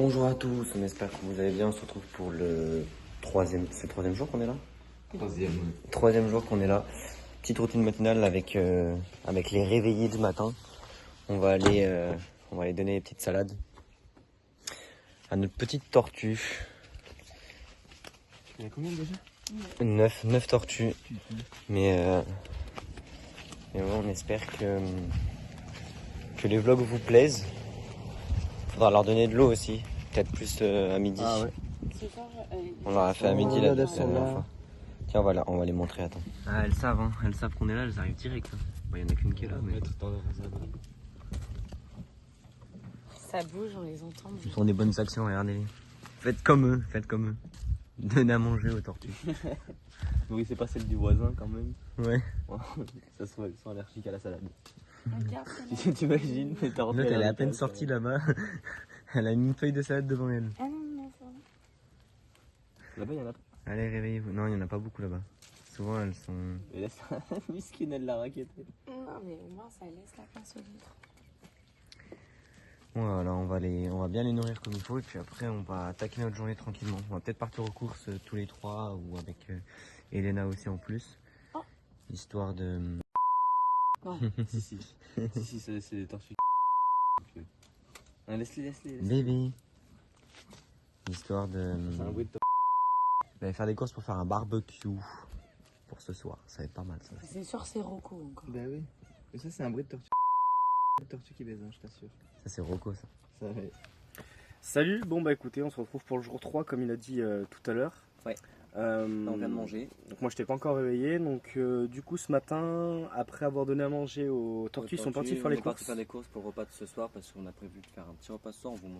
Bonjour à tous, on espère que vous allez bien. On se retrouve pour le troisième, c'est le troisième jour qu'on est là. Troisième jour qu'on est là. Petite routine matinale avec les réveillés du matin. On va aller donner des petites salades à notre petite tortue. Il y a combien déjà? 9 tortues. Mais ouais, on espère que les vlogs vous plaisent. Faudra leur donner de l'eau aussi, peut-être plus à midi. Ah ouais. On leur a fait à midi la dernière là. fois. Tiens, voilà, on va les montrer, attends. Ah, elles savent, hein. Elles savent qu'on est là, elles arrivent direct. Hein. Bon, y en a qu'une qui est là, mais... Ça bouge, on les entend. Ce sont des bonnes actions, regardez-les. Faites comme eux, faites comme eux. Donnez à manger aux tortues. Oui, c'est pas celle du voisin quand même. Ouais. Ça se voit, elles sont allergiques à la salade. Regarde, Tu t'imagines? L'autre, elle est à peine sortie là-bas. Elle a une feuille de salade devant elle. ah non, ça va. Là-bas, il y en a pas. Allez, réveillez-vous. Non, il n'y en a pas beaucoup là-bas. Souvent, elles sont... Mais laisse la miskine, elle l'a raquetée. Non, mais au moins, ça laisse la place aux autres. Voilà, on va bien les nourrir comme il faut. Et puis après, on va attaquer notre journée tranquillement. On va peut-être partir aux courses tous les trois ou avec Elena aussi en plus. Oh. Histoire de... Ouais. Si, c'est des tortues. Laisse-les. Bébé. Histoire de... C'est un bruit de D'aller faire des courses pour faire un barbecue pour ce soir. Ça va être pas mal ça. C'est sûr, c'est Rocco encore. Bah oui. Mais ça, c'est un bruit de tortue. Une tortue qui baise, hein, je t'assure. Ça c'est Rocco ça. Ouais. Salut, bon bah écoutez, on se retrouve pour le jour 3 comme il a dit tout à l'heure. Ouais. On vient de manger. Donc moi je t'ai pas encore réveillé, donc du coup ce matin, après avoir donné à manger aux tortues, ils sont partis faire les courses. On est parti faire des courses pour le repas de ce soir parce qu'on a prévu de faire un petit repas ce soir. Vous le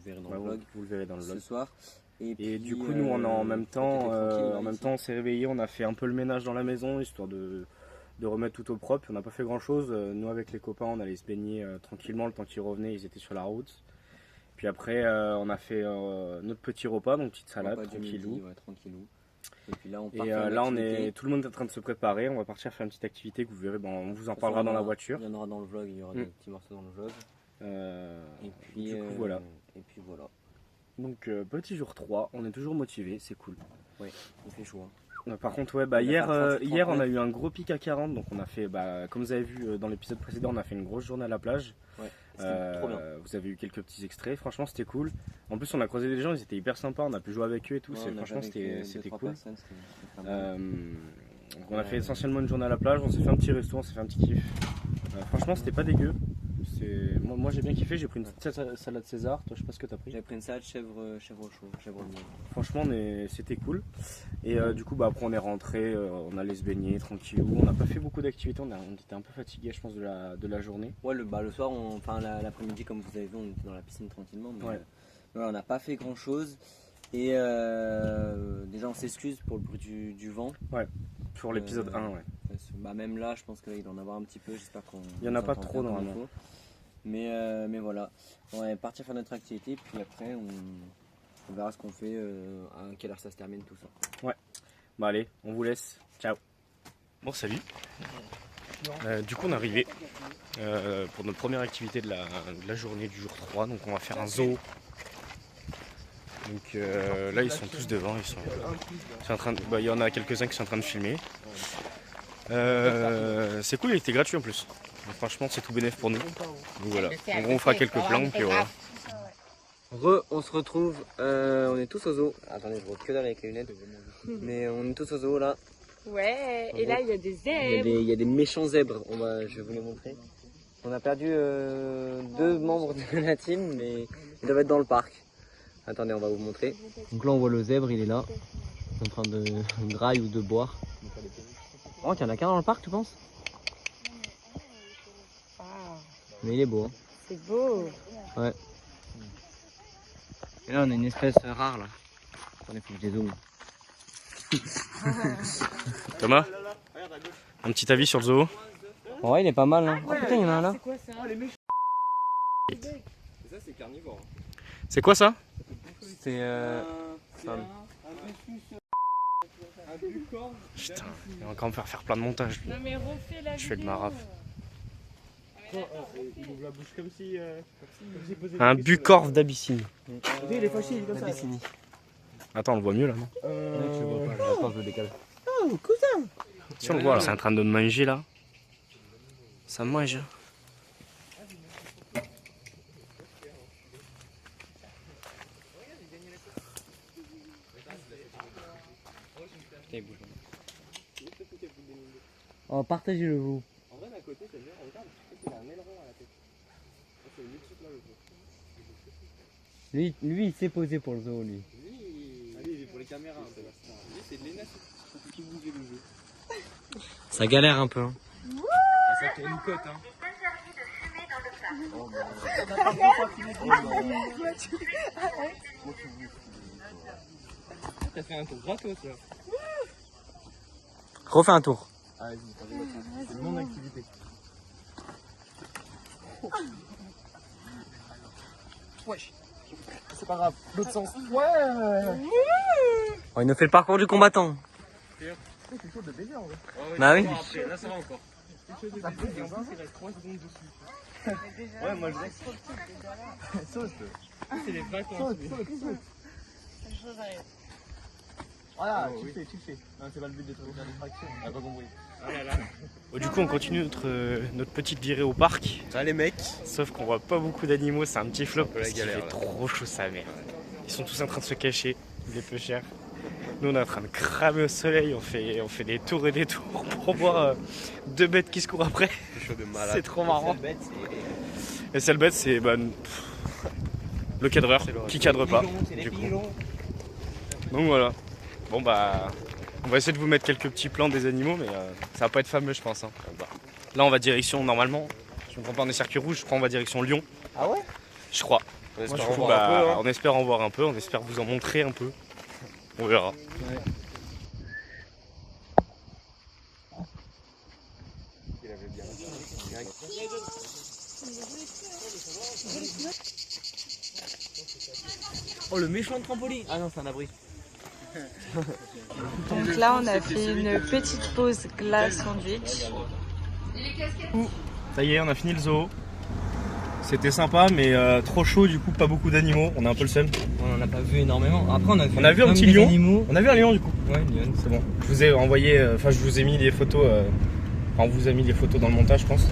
verrez dans le vlog. Vous le verrez dans le vlog. Ce soir. Et puis, du coup nous on a en même temps, tranquille, on s'est réveillé, on a fait un peu le ménage dans la maison histoire de remettre tout au propre. On n'a pas fait grand chose. Nous avec les copains on allait se baigner tranquillement le temps qu'ils revenaient, ils étaient sur la route. Puis après on a fait notre petit repas, donc petite salade, tranquillou. Ouais, tranquillou. Et puis là on tout le monde est en train de se préparer. On va partir faire une petite activité que vous verrez. On vous en parlera dans la voiture. Il y en aura dans le vlog, il y aura des petits morceaux dans le vlog. Et puis voilà. Et puis voilà. Donc petit jour 3, on est toujours motivé, c'est cool. Ouais, il fait chaud. Par contre, ouais, hier on a eu un gros pic à 40, donc on a fait, comme vous avez vu dans l'épisode précédent, on a fait une grosse journée à la plage. Ouais, c'était trop bien. Vous avez eu quelques petits extraits, franchement c'était cool. En plus, on a croisé des gens, ils étaient hyper sympas, on a pu jouer avec eux et tout, franchement c'était cool. Donc on a fait essentiellement une journée à la plage, on s'est fait un petit resto, on s'est fait un petit kiff. Franchement, c'était pas dégueu. Moi j'ai bien kiffé, j'ai pris une petite salade César. Toi, je sais pas ce que t'as pris. J'ai pris une salade chèvre chaud, chèvre miel. Franchement, c'était cool. Et du coup, après on est rentré, on allait se baigner tranquillou. On n'a pas fait beaucoup d'activités, on était un peu fatigué, je pense, de la journée. Ouais, le soir, l'après-midi, comme vous avez vu, on était dans la piscine tranquillement. Mais ouais. On n'a pas fait grand chose. Et déjà, on s'excuse pour le bruit du vent. Ouais, pour l'épisode 1, ouais. Même là, je pense qu'il doit en avoir un petit peu. J'espère qu'on. Il n'y en a pas trop normalement. Mais voilà, on va partir faire notre activité, puis après on verra ce qu'on fait, à quelle heure ça se termine, tout ça. Ouais, bah allez, on vous laisse, ciao. Bon, salut. Du coup on est arrivé pour notre première activité de la journée du jour 3, donc on va faire un zoo. Donc là ils sont tous devant, ils sont en train de, il y en a quelques-uns qui sont en train de filmer. C'est cool, il était gratuit en plus. Donc, franchement c'est tout bénéf pour nous. Donc voilà, en gros on fera quelques plans puis voilà. On se retrouve, on est tous au zoo. Attendez, je vois que dalle avec les lunettes. Mais on est tous au zoo là. Ouais, et là il y a des zèbres. Il y a des méchants zèbres, je vais vous les montrer. On a perdu 2 membres de la team, mais ils doivent être dans le parc. Attendez, on va vous montrer. Donc là on voit le zèbre, il est là, en train de grailler ou de boire. Oh, il y en a qu'un dans le parc, tu penses? Mais il est beau. Hein. C'est beau. Ouais. Et là on a une espèce rare là. Attendez, faut que je dézoome. Thomas, un petit avis sur le zoo? Ouais, il est pas mal. Hein. Oh putain, il y en a un là. C'est quoi ça? Ça, c'est carnivore. C'est quoi ça? C'est Putain, il va encore me faire plein de montage. Non mais refais la Je fais le vidéo. maraf. Mais Il ouvre la bouche comme si un bucorve d'Abyssinie. Il est fâché, il est comme ça. Attends, on le voit mieux là, non? Je vois pas, attends, je le décale. Oh, cousin. Si on le voit là. C'est en train de manger là. Ça mange. Oh, partagez-le vous. En vrai, d'un côté, c'est bien, regarde, il a un aileron à la tête. C'est le multiple là, le coup. Lui, il s'est posé pour le zoo, lui. Allez, il est pour les caméras, Sébastien. Lui, c'est de l'énas qui bouge le jeu. Ça galère un peu. Hein. Ça tourne côte, hein. T'as fait un tour gratos là. Refais un tour. Ah, vas-y, c'est mon activité. Wesh. C'est pas grave, l'autre sens. Ouais. Oh, il nous fait le parcours du combattant. C'est chaud de baiser en vrai. Bah oui. Après, là ça va encore. C'est chaud de baiser, il reste 3 secondes dessus. Ouais, moi je reste. Saute. C'est les vacances. Saute. Voilà, tu le fais. Non, c'est pas le but de te faire des fractions. On a pas compris. Du coup, on continue notre petite virée au parc. Ça les mecs. Sauf qu'on voit pas beaucoup d'animaux, c'est un petit flop la parce qu'il galère, fait là. trop chaud sa mère. Ils sont tous en train de se cacher, il est peu cher. Nous on est en train de cramer au soleil, on fait des tours et des tours pour voir deux bêtes qui se courent après. C'est chaud de malade. C'est trop marrant. Et celle bête c'est le cadreur qui cadre pas. Du coup. Donc voilà. Bon bah on va essayer de vous mettre quelques petits plans des animaux mais ça va pas être fameux je pense. Hein. Là on va direction normalement, je me trompe pas, on est circuit rouge, je crois on va direction Lyon. Ah ouais? Je crois. On Moi, espère je en trouve, voir un peu, hein. on espère en voir un peu, on espère vous en montrer un peu. On verra. Oh, le méchant de trampoline. Ah non, c'est un abri. Donc là, on a fait une petite pause glace sandwich. Ça y est, on a fini le zoo. C'était sympa, mais trop chaud, du coup, pas beaucoup d'animaux. On a un peu le seum. On en a pas vu énormément. Après, on a vu, On a vu un même petit des lion. animaux. On a vu un lion, du coup. Ouais, lion. C'est bon. Je vous ai envoyé, je vous ai mis des photos. Enfin, on vous a mis des photos dans le montage, je pense.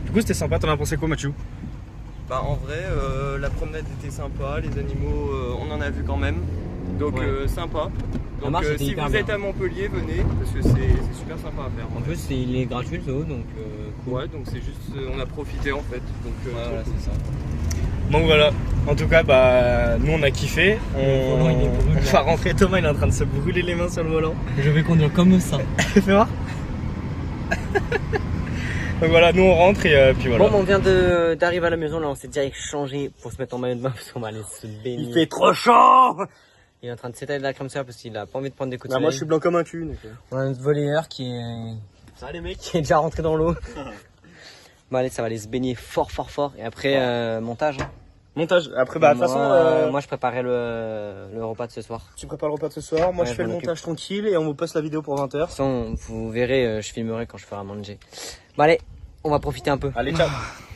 Du coup, c'était sympa. T'en as pensé quoi, Mathieu? Bah en vrai, la promenade était sympa, les animaux, on en a vu quand même, donc Ouais. sympa. La Donc marche était si hyper vous bien. êtes à Montpellier, venez, parce que c'est super sympa à faire. En plus, il est gratuit le zoo, donc cool. Ouais, donc c'est juste, on a profité en fait. Donc Ouais, trop voilà, cool. c'est ça. Donc voilà. En tout cas, bah, nous, on a kiffé. volant, il est brûlant. On va rentrer. Thomas, il est en train de se brûler les mains sur le volant. Je vais conduire comme ça. Fais voir. Donc voilà, nous on rentre et puis voilà. Bon, on vient d'arriver à la maison, là on s'est direct changé pour se mettre en maillot de bain parce qu'on va aller se baigner. Il fait trop chaud. Il est en train de s'étaler de la crème solaire parce qu'il a pas envie de prendre des coups de Bah, moi je soleil. suis blanc comme un cul. Donc... On a notre volleyeur qui est... Ça les mecs. qui est déjà rentré dans l'eau. Bon allez, ça va aller se baigner fort et après montage. Hein. Montage. Après, bah de toute façon, moi je préparais le repas de ce soir. tu prépares le repas de ce soir. Moi Ouais, je fais je le m'en montage tranquille et on vous poste la vidéo pour 20h. De toute façon, vous verrez, je filmerai quand je ferai à manger. Bon allez, on va profiter un peu. Allez, ciao.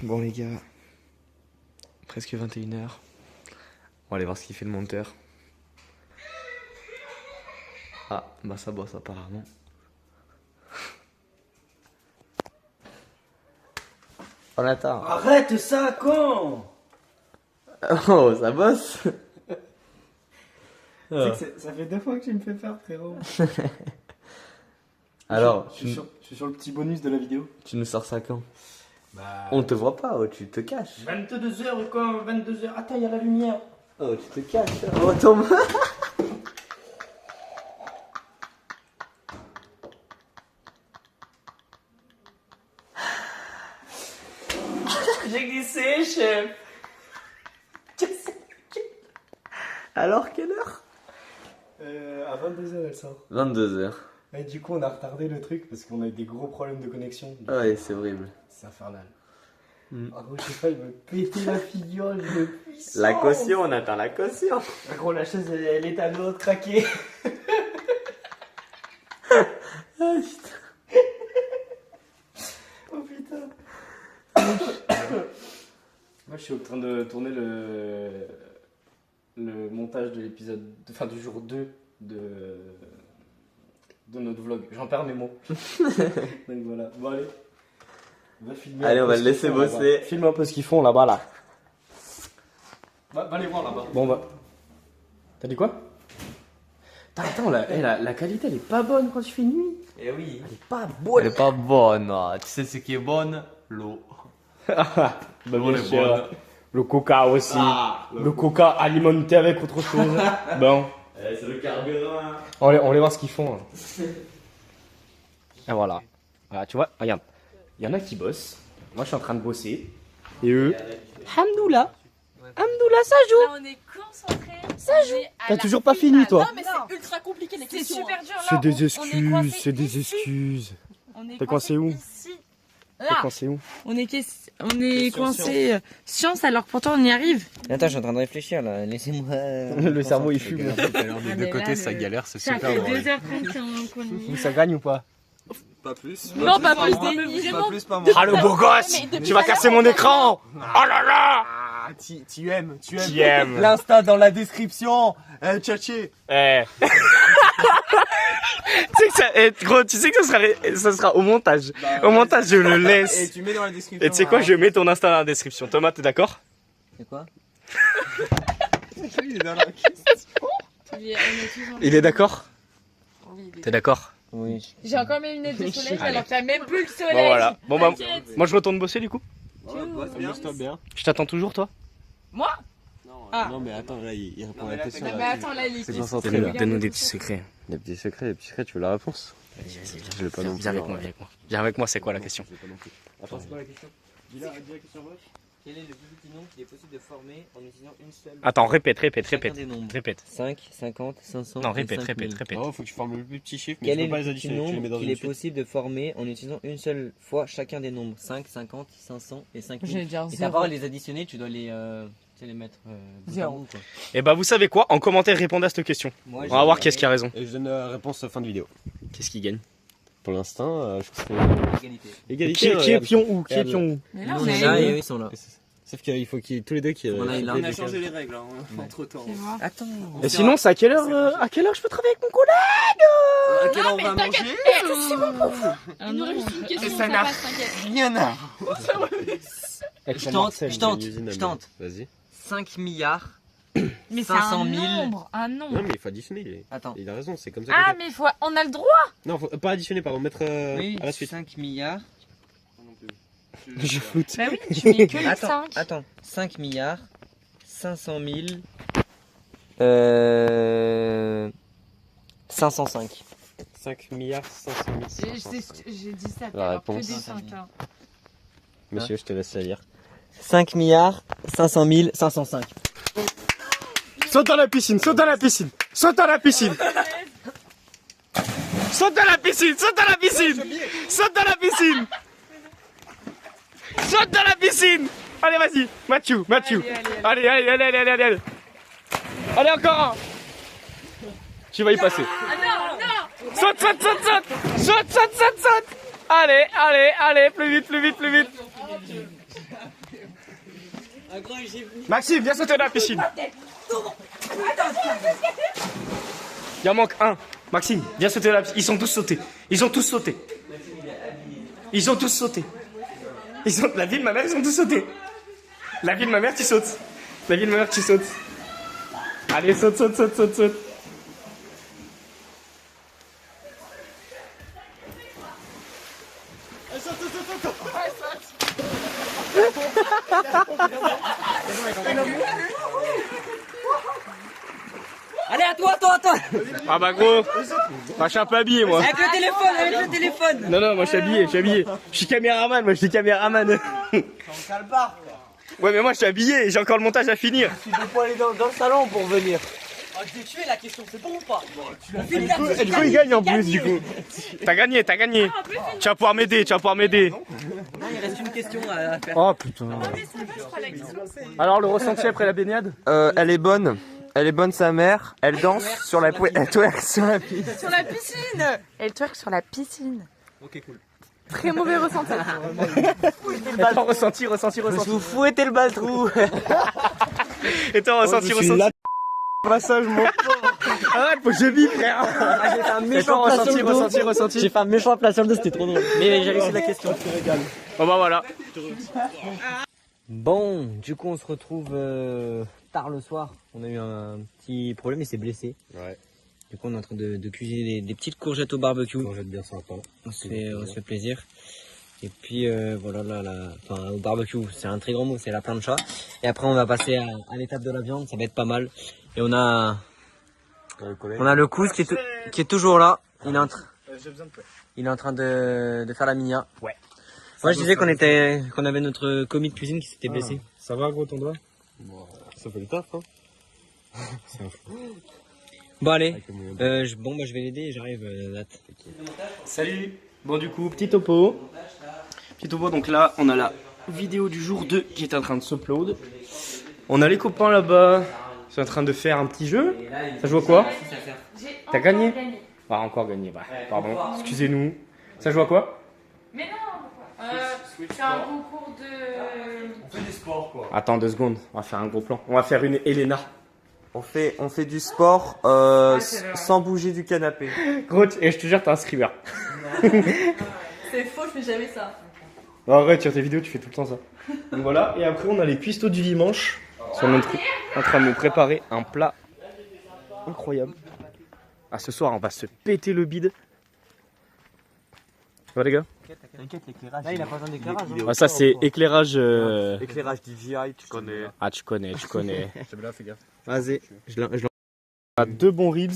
Bon les gars, presque 21h. On va aller voir ce qu'il fait le monteur. Ah, bah ça bosse apparemment. On attend. Arrête ça, con! Oh, ça bosse. Ça fait 2 fois que tu me fais peur, frérot. Alors, je suis sur le petit bonus de la vidéo. tu nous sors ça quand? Bah. On te voit pas, oh, tu te caches. 22h quoi, 22h. Attends, il y a la lumière. Oh, tu te caches. Oh, Thomas. J'ai glissé, chef. Alors, quelle heure? À 22h elle sort. 22h. Et du coup, on a retardé le truc parce qu'on a eu des gros problèmes de connexion. Ouais, c'est horrible. C'est infernal. Mm. Ah gros, je sais pas, il me péter la figure, il me puissance. La caution, on attend la caution. Ah gros, la chaise, elle est à l'autre, craquée. Ah, putain. Oh putain. suis en train de tourner le montage de l'épisode, enfin du jour 2 de notre vlog. J'en perds mes mots. Donc voilà. Bon allez. Va filmer. Allez, un on peu va ce le qu'ils laisser font bosser. là-bas. Filme un peu ce qu'ils font là-bas là. Va les voir là-bas. Bon bah. T'as dit quoi? Attends, la qualité elle est pas bonne quand tu fais nuit. Eh oui. Elle est pas bonne. Elle est pas bonne. Ah. Tu sais ce qui est bonne? L'eau. Bah, L'eau bien est sûr. bonne. Le coca aussi. Ah, le coca alimenté avec autre chose. Bon. C'est le carburant. On va aller voir ce qu'ils font. Et voilà. Voilà, tu vois, regarde. Il y en a qui bossent. Moi, je suis en train de bosser. Et eux. Hamdoullah. Hamdoullah, ça joue. Là, on est concentrés. Ça joue. T'as toujours pas fini, toi? Non, mais c'est ultra compliqué les C'est questions. super dur là. C'est des on est excuses, coincés c'est des ici. excuses. On est T'es coincé où? Ici. T'es Là. coincé où? On est coincé science alors que pourtant on y arrive. Attends, je suis en train de réfléchir là. Laissez-moi. Le cerveau, il fume. Des deux côtés, ça galère, c'est super drôle. Ça fait 2h30 qu'on y est. Ça gagne ou pas? Pas plus. Non, pas plus moi. des Pas plus, pas moi. Ah, le beau gosse! Mais depuis Tu vas tout à casser l'heure, mon écran! Oh là là! Tu aimes, tu aimes. Qui aime? L'insta dans la description. Tchatché. Eh. Tu sais que ça, gros, tu sais que ça sera au montage. Au montage, je le Et laisse. tu mets dans la description. Et tu sais quoi, je mets ton Insta dans la description. Thomas, t'es d'accord? C'est quoi? Il est dans la Il est d'accord? Oui, il est- T'es d'accord? Oui. J'ai encore mes lunettes de soleil alors qu'il n'y a même plus le soleil. Bon, voilà. Bon, bah, T'inquiète. moi, je retourne bosser du coup. Amuse-toi bien. Je t'attends toujours, toi? Moi? Ah. Non, mais attends, là, il répond à la question. Non, mais attends, là, il est concentré, Regarde là. le Donne-nous des truc. petits secrets. Des petits secrets, tu veux la réponse? Vas-y, vas-y, viens. Je l'ai pas non plus. Viens avec moi, viens avec moi. Viens avec moi, c'est quoi la question? Attends, c'est quoi la question? Dis-la question, ouais. Quel est le plus petit nombre qu'il est possible de former en utilisant une seule. Attends, répète. Chacun des nombres. Répète. 5, 50, 500. Non, et répète. 5000. Non, faut que tu formes le plus petit chiffre, mais Quel tu est peux pas les le petit additionner. Tu les mets dans nombre qu'il une est suite. possible de former en utilisant une seule fois chacun des nombres? 5, 50, 500 et 5000. J'allais dire Et t'as zéro. pas à les additionner, tu dois les mettre bout à Zéro. bout, quoi. Et bah, vous savez quoi? En commentaire, répondez à cette question. Moi, On va voir qu'est-ce qui a raison. Et je donne la réponse fin de vidéo. Qu'est-ce qui gagne? Pour l'instant, je pense que Égalité. égalité. Qui est pion où? Qui est Regarde. pion où? Mais là, Nous, on on est est là là. et eux, ils sont là. Sauf qu'il faut qu'ils tous les deux qui. On a une faut larme. les deux- les règles entre temps. C'est moi. Attends. Et sinon, c'est à quelle heure je peux travailler avec mon collègue? À quelle heure on va manger? Ah Il nous non. reste une question, ça ça n'a passe, t'inquiète. Rien à. Je tente. Vas-y. 5 milliards. Mais c'est 500 un 000. nombre, un nombre. Non, mais il faut additionner. Attends. Il a raison, c'est comme ça. Ah, qu'on mais on a le droit. fait. Non, faut pas additionner, pardon, mettre Oui, à la suite. 5 milliards. Je floute. Bah oui, tu mets que les Attends, 5. attends. 5 milliards. 500 000. 505. 5 milliards 500 000. J'ai dit ça. La alors que réponse. des 5, hein. Monsieur, je te laisse la lire. 5 milliards. 500 000. 505. Saute dans la piscine, saute dans la piscine, saute dans la piscine. Saute dans la piscine, saute dans la piscine. Saute dans la piscine. Saute dans la piscine. Allez, vas-y, Mathieu. Allez. Allez, encore un. Tu vas y passer. Saute. Allez, plus vite. Maxime, viens sauter dans la piscine. Il en manque un. Maxime, viens sauter dans la piscine. Ils sont tous sautés. La vie de ma mère, ils ont tous sauté. La vie de ma mère, tu sautes. Allez, saute. Allez, à toi. Ah bah gros, je suis un peu habillé moi. Avec le téléphone. Non, moi je suis habillé. Je suis caméraman, Ouais, mais moi je suis habillé, j'ai encore le montage à finir. Il faut aller dans le salon pour venir. Oh, je vais tuer la question, c'est bon ou pas? Et du coup, il gagne en plus, du coup. T'as gagné. Tu vas pouvoir m'aider. Non, il reste une question à faire. Oh putain. Alors, le ressenti après la baignade? Elle est bonne. Elle est bonne, sa mère. Elle danse sur la poêle. Elle twerk sur la piscine. Sur la piscine. Elle twerk sur la piscine. Ok, cool. Très mauvais ressenti. Attends, ressenti. Vous fouettez le baltrou. Et toi, ressenti. Passage, mon pauvre. Arrête, faut que je vis, frère. J'ai fait un méchant plat sur le dos. Ressenti. J'ai fait un méchant plat sur le dos, c'était trop drôle. Mais j'ai réussi la question. Bon bah voilà. Bon, du coup on se retrouve tard le soir. On a eu un petit problème, il s'est blessé. Ouais. Du coup on est en train de cuisiner des petites courgettes au barbecue. Courgettes bien sympa. On se fait plaisir. Et puis voilà, enfin au barbecue, c'est un très grand mot, c'est la plancha. Et après on va passer à l'étape de la viande, ça va être pas mal. Et on a le Kouz qui est toujours là. Il est en train de faire la minia. Ouais. Moi je disais qu'on avait notre commis de cuisine qui s'était blessé. Ça va, gros, ton doigt? Ça fait le taf, hein. Bon allez, je vais l'aider et j'arrive Nat. Salut. Bon du coup, petit topo. Donc là, on a la vidéo du jour 2 qui est en train de s'upload. On a les copains là-bas. Ils sont en train de faire un petit jeu. Ça joue à quoi? T'as gagné? Ah, encore gagné. Bah, pardon, excusez-nous. Ça joue à quoi? Mais non, c'est un concours de... On fait du sport quoi. Attends 2 secondes, on va faire un gros plan. On va faire une Elena. On fait du sport sans bouger du canapé. Gros, et je te jure, t'es un streamer. C'est faux, je fais jamais ça. Arrête, sur tes vidéos, tu fais tout le temps ça. Donc voilà, et après, on a les cuistots du dimanche. Ils sont en train de nous préparer un plat incroyable. Ah, ce soir, on va se péter le bide. Ça va, les gars? T'inquiète, l'éclairage. Là il a pas besoin d'éclairage. Ah, ça, c'est éclairage. Éclairage DJI, tu connais. Ah, tu connais. Là, fais gaffe. Vas-y, On a 2 bons ribs.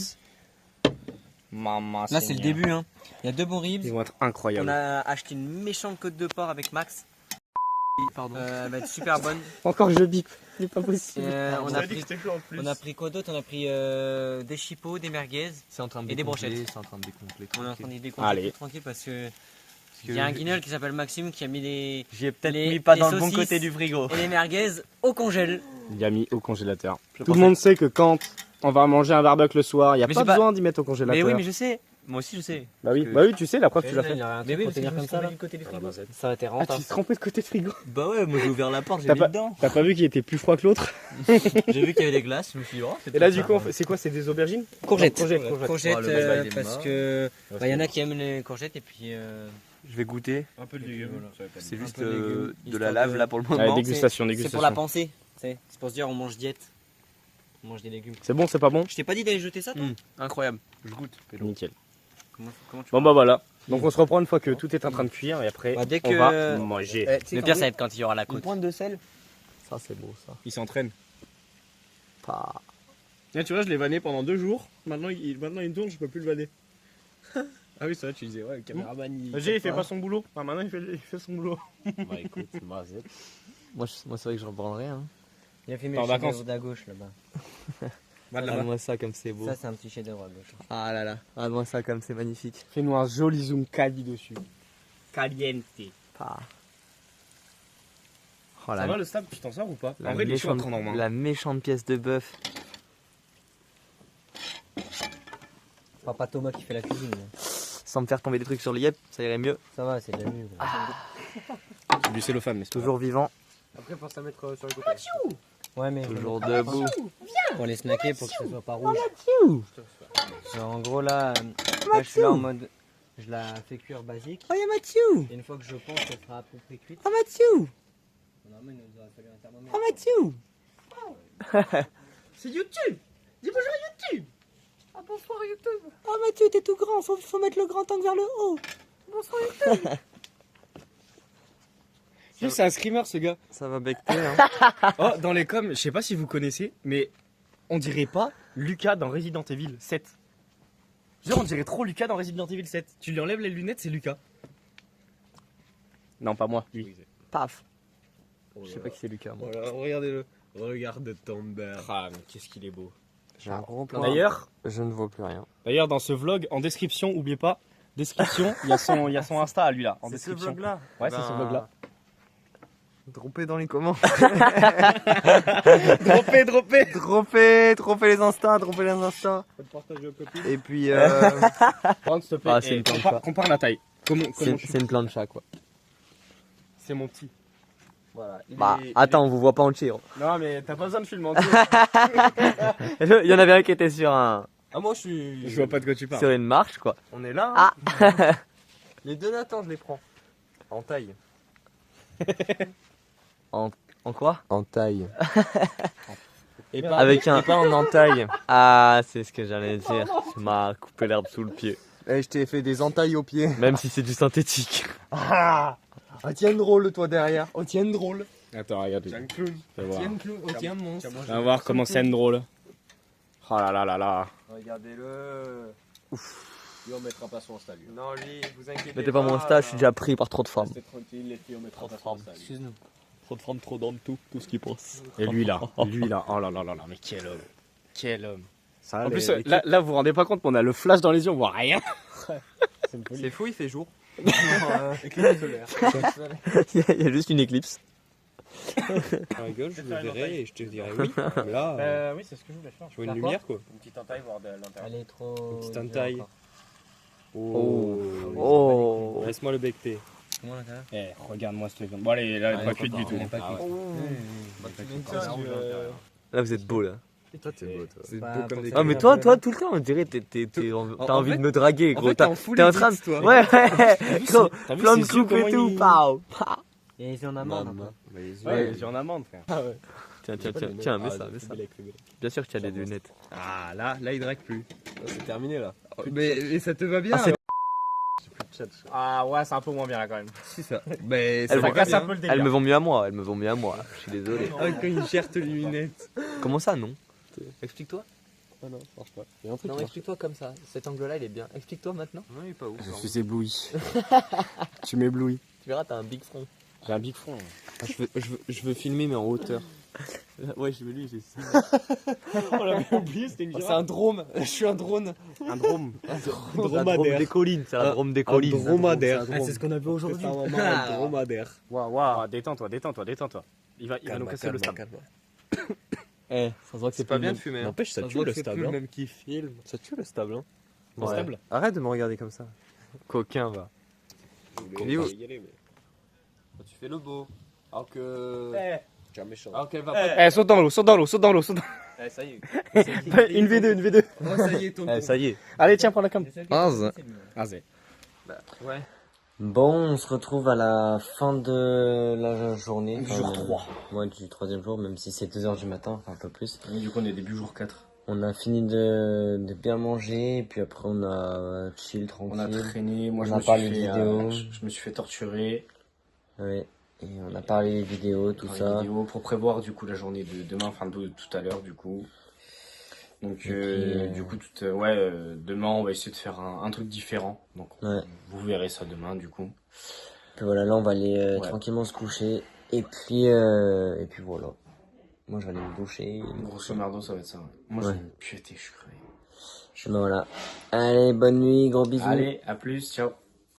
Maman, là c'est le début hein. Il y a 2 bons ribs. Ils vont être incroyables. On a acheté une méchante côte de porc avec Max. Pardon. Elle va être super bonne. Encore je bip. C'est pas possible. On a pris quoi d'autre? On a pris des chipots, des merguez. C'est en train de Et des brochettes. C'est en train de décompléter. On est en train d'y décompter Allez. tranquille parce que il y a un guignol qui s'appelle Maxime qui a mis les. J'ai peut-être les- mis pas les dans le bon saucisses côté du frigo. et les merguez au congèle. Il a mis au congélateur. Tout le monde sait que quand on va manger un barbecue le soir, il n'y a Mais pas c'est pas- besoin d'y mettre au congélateur. Mais oui, mais je sais. Moi aussi je sais. Bah oui, que- bah oui, tu sais, la preuve, tu l'as fait. Mais oui, tenir comme ça là. Ça aurait été Ah, rentable. tu te trompais de côté frigo. Bah ouais, moi j'ai ouvert la porte, j'ai T'as mis pas- dedans. T'as pas vu qu'il était plus froid que l'autre? J'ai vu qu'il y avait des glaces, je me suis dit, oh, c'est Et là, tout du ça. coup, c'est quoi? C'est des aubergines? Courgettes. Courgettes. Courgettes Oh, le mec, il est parce mort. que il y en a qui aiment les courgettes et puis Je vais goûter. Un peu de légumes. C'est Un juste peu de légumes, de histoire la lave de- là pour le Allez, moment. dégustation. c'est pour la pensée. C'est pour se dire on mange diète. On mange des légumes. C'est bon, c'est pas bon? Je t'ai pas dit d'aller jeter ça toi? Incroyable. Je goûte. Nickel. Comment tu Bon bah voilà. Donc on se reprend une fois que tout est en train de cuire et après Bah, dès on que- va manger. Le pire ça va être quand il y aura la Une côte. pointe de sel. Ça, c'est beau, ça. Il s'entraîne. Pas. Là, tu vois, je l'ai vanné pendant 2 jours. Maintenant il tourne, je peux plus le vanner. Ah oui, c'est vrai, tu disais, ouais, le caméraman il fait pas son boulot. Ah, maintenant il fait son boulot. Bah écoute, moi c'est vrai que je reprendrai. Hein. Il a fait mes T'es en vacances. chefs-d'œuvre à gauche là-bas. Va de là-bas. Regarde-moi ça comme c'est beau. Ça c'est un petit chef-d'œuvre à gauche. Ah là là, regarde-moi ça comme c'est magnifique. Fais-nous un joli zoom quali dessus. Caliente. Pas. Oh, Ça va le stab, tu t'en sors ou pas? la En vrai, il est chaud à méchante, prendre en main. la méchante pièce de bœuf. Papa Thomas qui fait la cuisine. là. Sans me faire tomber des trucs sur le yep, ça irait mieux. Ça va, c'est de la nuit. C'est du cellophane, mais c'est Toujours vivant, Après, pense à mettre sur les côtés. Ouais mais toujours debout. pour les snacker pour que ça soit pas rouge. En gros là, là je suis là en mode je la fais cuire basique. Oh y'a Mathieu. Et une fois que je pense qu'elle sera à peu près cuite. Oh Mathieu. Normalement il nous aurait fallu un thermomètre. Oh Mathieu. C'est YouTube! Dis bonjour YouTube! Ah, bonsoir YouTube. Oh Mathieu, t'es tout grand, faut mettre le grand angle vers le haut. Bonsoir YouTube. C'est un screamer ce gars. Ça va becter hein. Oh, dans les coms, je sais pas si vous connaissez, mais on dirait pas Lucas dans Resident Evil 7. Genre, on dirait trop Lucas dans Resident Evil 7. Tu lui enlèves les lunettes, c'est Lucas. Non, pas moi. Lui. Paf. Je sais pas qui c'est Lucas moi. Voilà, regardez-le. Regarde ton beurre. Ah, mais qu'est-ce qu'il est beau. J'ai un gros plan. D'ailleurs, Je ne vois plus rien. dans ce vlog, en description, oubliez pas, description, il y a son Insta à lui là, en description. là. Ouais, c'est ce vlog là. Droppez dans les commentaires. Droppez. Droppez les Insta, droppez les Insta. Faut le partager aux copines. Et puis Prends, s'il te plaît. Ah, c'est Et le temps de ça. compare la taille. C'est une plancha quoi. C'est mon petit. Voilà. Bah, attends, on vous voit pas entier. Non, mais t'as pas besoin de filmer entier. Il y en avait un qui était sur un, Ah, moi je suis. Je vois pas de quoi tu parles. sur une marche quoi. On est là. Ah. Hein. Les deux Nathan, je les prends. En taille. En quoi? En taille. Et pas, Avec un. et pas en entaille. Ah, c'est ce que j'allais dire. Tu m'as coupé l'herbe sous le pied. Eh, je t'ai fait des entailles aux pieds. Même si c'est du synthétique. Ah, oh, tiens drôle toi derrière. Oh tiens drôle. Attends, regarde. Tiens clown. Fais voir. Tiens clown. Oh tiens monstre. On va voir comment c'est drôle. Oh là là là là. Regardez-le. Lui, on mettra pas son Insta, lui. Non lui, vous inquiétez Mettez pas mon Insta, je suis déjà pris par trop de femmes. Restez tranquille, les filles, on mettra pas son Insta, lui. Excuse-nous. Trop de femmes, trop d'hommes, tout ce qu'ils pensent. Et lui là. Lui là. Oh là là là là. Mais quel homme. Quel homme. Ça, En plus, là, vous vous rendez pas compte, mais on a le flash dans les yeux, on voit rien. c'est fou, il fait jour. Il y a juste une éclipse. Un gueule, je le verrai et je te dirai oui. Là, Oui, c'est ce que je voulais faire. je vois une lumière quoi. Une petite entaille, voir de l'intérieur. Elle est trop. Petite entaille. Oh. Oh. Laisse-moi le becter. Comment l'intérieur? Eh, regarde-moi ce truc. Bon, allez, là, elle est pas cuite du tout. Elle est pas Ah cuite. ouais. Là, vous êtes beau là. Et toi, t'es beau, toi. C'est Pas- beau comme pas- des Ah, mais toi, tout le temps, on dirait t'as En envie fait- de me draguer, en gros. fait, t'es en full T'es en train de. edit, toi. Ouais, ouais. Gros, T'as vu plan ses de yeux, coupe et comment tout. il- Pow. Et ils en amende un peu. Bah, les yeux. Ouais, j'ai en amende, frère. Tiens, mets ça. Bien sûr que tu as des lunettes. Ah là il drague plus. C'est terminé, là. Mais ça te va bien. Ah, c'est- Ah ouais, c'est un peu moins bien là quand même. Si ça. Mais Elles ça vont- va casse un bien. peu le Elles délire. me vont mieux à moi, Je suis désolé. Ah, quand il gère tes lunettes. Comment ça, non? Explique-toi. Ah non, ça marche pas. Il y a un truc Non, qui marche. explique-toi comme ça. Cet angle-là, il est bien. Explique-toi maintenant. Non, il est pas ouf. Je suis ébloui. Tu m'éblouis. Tu verras, t'as un big front. J'ai un big front. Je veux filmer mais en hauteur. Ouais, je vais lui, j'ai ça. On l'avait oublié, c'était une C'est un drone. Je suis un drone. Un drôme. La drôme des collines, c'est la drôme des collines. dromadaire. C'est ce qu'on a vu aujourd'hui. Un dromadaire. Waouh, waouh. Détends-toi. Il va nous casser le stable. Eh, ça se voit que C'est pas bien de fumer. Hein. N'empêche, ça Ça se tue voit le que c'est stable. plus le hein. même qui filme. Ça tue le stable. Hein. Le stable. Arrête de me regarder comme ça. Coquin va. Il est où Tu fais le beau. Alors que. Tu es un méchant. Alors qu'elle va pas. Eh, saute dans l'eau. Eh, ça y est. Une V2. Oh, ça y est, ton Eh, ça y est. Allez, tiens, prends la cam. 11. Vas-y. Ouais. Bon, on se retrouve à la fin de la journée. Du jour 3. Ouais, du troisième jour, même si c'est 2h du matin, enfin un peu plus. Du coup, on est début jour 4. On a fini de bien manger, et puis après on a chill, On a tranquille. traîné. Moi, On je a me suis parlé fait, vidéo. je me suis fait torturer. Ouais. Et on a parlé des vidéos, tout Par ça. les vidéos pour prévoir du coup la journée de demain, enfin de tout à l'heure du coup. Donc puis, du coup demain on va essayer de faire un truc différent. Donc Ouais. vous verrez ça demain du coup. Puis voilà, là on va aller Ouais. tranquillement se coucher. Et puis voilà. Moi je vais aller me doucher. Grosso merdo ça va être ça. Ouais. Moi Ouais. j'ai une piété, je suis crevé. Ben voilà. Allez, bonne nuit, gros bisous. Allez, à plus, ciao.